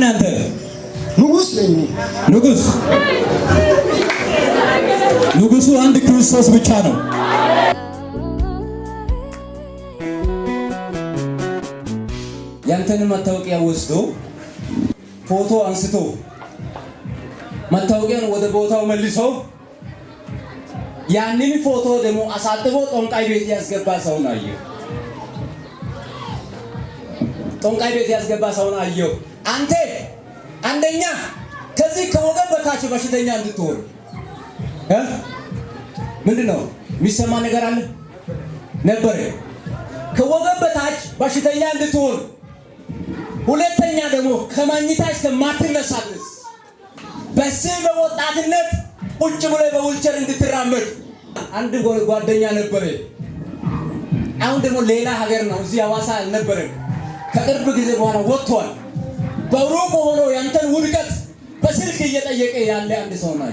ማን አንተ? ንጉስ ነኝ። ንጉሱ አንድ ክርስቶስ ብቻ ነው። ያንተን መታወቂያ ወስዶ ፎቶ አንስቶ መታወቂያን ወደ ቦታው መልሶ ያንን ፎቶ ደግሞ አሳጥቦ ጦንቃይ ቤት ያስገባ ሰው ነው አየሁ። ጦንቃይ ቤት ያስገባ ሰው ነው አየሁ። አንተ አንደኛ ከዚህ ከወገብ በታች በሽተኛ እንድትሆን ምንድነው የሚሰማ ነገር አለ ነበር? ከወገብ በታች በሽተኛ እንድትሆን፣ ሁለተኛ ደግሞ ከማኝታ እስከማትነሳ ድረስ በስም በወጣትነት ቁጭ ብሎ በዊልቸር እንድትራመድ አንድ ጓደኛ ነበረ። አሁን ደግሞ ሌላ ሀገር ነው፣ እዚህ ሐዋሳ አልነበረም። ከቅርብ ጊዜ በኋላ ወጥቷል። በሩቅ ሆኖ ያንተን ውድቀት በስልክ እየጠየቀ ያለ አንድ ሰው ነው።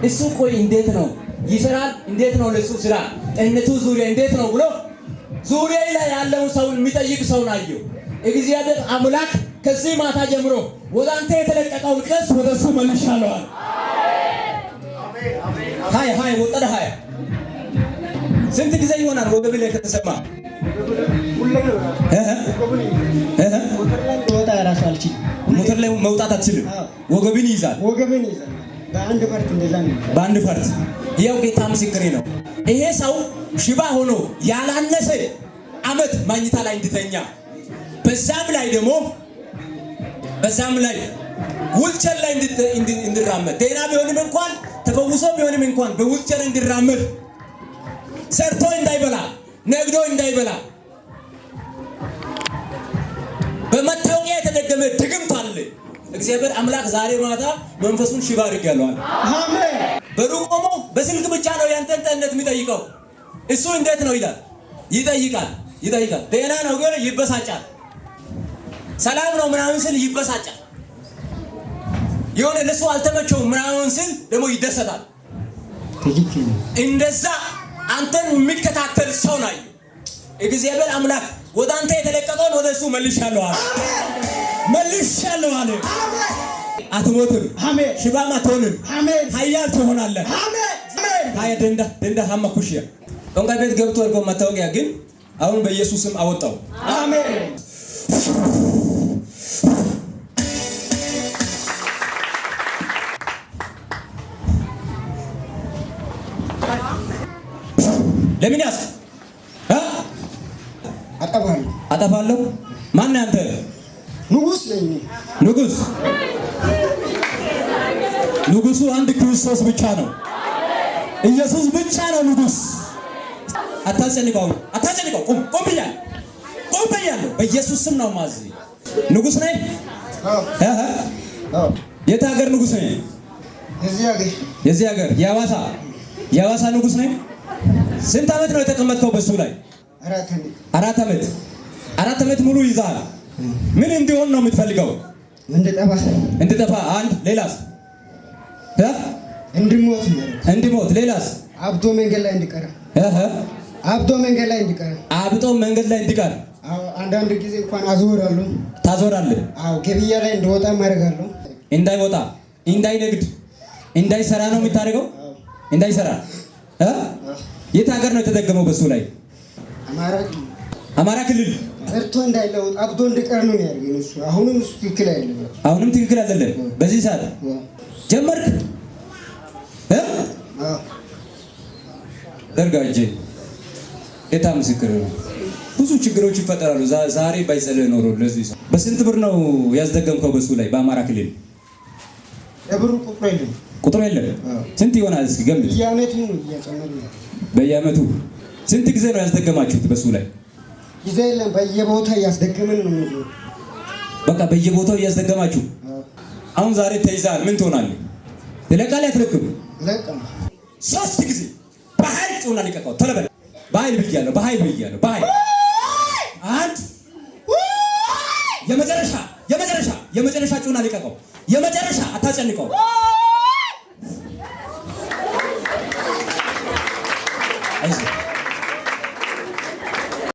እሱ ቆይ እንዴት ነው ይሰራል? እንዴት ነው ለሱ ስራ ጤንነቱ ዙሪያ እንዴት ነው ብሎ ዙሪያ ላይ ያለውን ሰው የሚጠይቅ ሰው ነው። እግዚአብሔር አምላክ ከዚህ ማታ ጀምሮ ወደ አንተ የተለቀቀውን ቀስ ወደ እሱ መልሻለሁ። ሃይ ወጣ ሃይ ስንት ጊዜ ይሆናል ወገብ ላይ ከተሰማ? ሞተር ላይ መውጣት አትችልም። ወገብን ይይዛል። በአንድ ፈርት ይኸው ጌታ ምስክሬ ነው። ይሄ ሰው ሽባ ሆኖ ያላነሰ ዓመት ማኝታ ላይ እንድተኛ በዛም ላይ ዊልቸር ላይ እንድራመድ ደህና ቢሆንም እንኳን ተፈውሶ ቢሆንም እንኳን በዊልቸር እንድራመድ ሰርቶ እንዳይበላ ነግዶ እንዳይበላ በመታወቂያ የተደገመ ድግምት አለ። እግዚአብሔር አምላክ ዛሬ ማታ መንፈሱን ሽባ አድርጓል። አሜን። በሩቅ ቆሞ በስልክ ብቻ ነው ያንተን ጤንነት የሚጠይቀው። እሱ እንዴት ነው ይላል፣ ይጠይቃል። ደህና ነው ግን ይበሳጫል። ሰላም ነው ምናምን ስል ይበሳጫል። የሆነ ለሱ አልተመቸውም ምናምን ስል ደግሞ ይደሰታል። እንደዛ አንተን የሚከታተል ሰው ነው። እግዚአብሔር አምላክ ወደ አንተ የተለቀቀውን ወደ እሱ መልሻለሁ አለ። አትሞትም። አሜን። ሽባም አትሆንም። አሜን። ኃያል ትሆናለህ። አሜን። ሃያ ደንዳ ሀማኩሽያ ጦንቃይ ቤት ገብቶ እርጎ መታወቂያ ግን አሁን በኢየሱስ ስም አወጣው። አሜን። ለምን ያስ አጠፋለሁ። ማን አንተ? ንጉስ ነኝ። ንጉሱ አንድ ክርስቶስ ብቻ ነው። ኢየሱስ ብቻ ነው ንጉስ። አታጨንቀው። ቆም ብያለሁ። በኢየሱስ ስም ነው ማዚ። ንጉስ ነኝ። የት ሀገር ንጉስ ነኝ? የዚህ ሀገር የሐዋሳ ንጉስ ነኝ። ስንት ዓመት ነው የተቀመጥከው በሱ ላይ? 4 ዓመት ሙሉ ይዛል። ምን እንዲሆን ነው የምትፈልገው? እንድጠፋ። አንድ ሌላስ? እንድሞት። ሌላስ? አብጦ መንገድ ላይ እንድቀር። መንገድ ላይ እንድቀር። አንዳንድ ጊዜ እንኳን አዞራለሁ። ታዞራለህ? አዎ። ገበያ ላይ እንደወጣ ማድረጋለሁ። እንዳይወጣ፣ እንዳይነግድ፣ እንዳይሰራ ነው የምታደርገው? እንዳይሰራ። የት ሀገር ነው የተደገመው በሱ ላይ? አማራ ክልል። እርቶ እንዳይለውጥ አብዶ እንድቀር ነው የሚያደርገው እሱ። አሁንም እሱ ትክክል አይደለም። በዚህ ሰዓት ጀመርክ? ደርጋጄ ጌታ ምስክር ነው። ብዙ ችግሮች ይፈጠራሉ። ዛሬ ባይጸልህ ኖሮ ለዚህ ሰው በስንት ብር ነው ያስደገምከው በሱ ላይ በአማራ ክልል? ለብሩ ቁጥሩ የለም። ስንት ይሆናል እስኪ ገምት። በየዓመቱ ስንት ጊዜ ነው ያስደገማችሁት በሱ ላይ? ጊዜ የለም። በየቦታው እያስደገምን ነው። በቃ በየቦታው እያስደገማችሁ። አሁን ዛሬ ተይዛል። ምን ትሆናለህ? ትለቃለህ? አትለቅም? 3 ጊዜ በኃይል ጩና ልቀቀው። ቶሎ በል። በኃይል ብያለሁ። አንድ የመጨረሻ ጩና ልቀቀው። የመጨረሻ አታጨንቀው።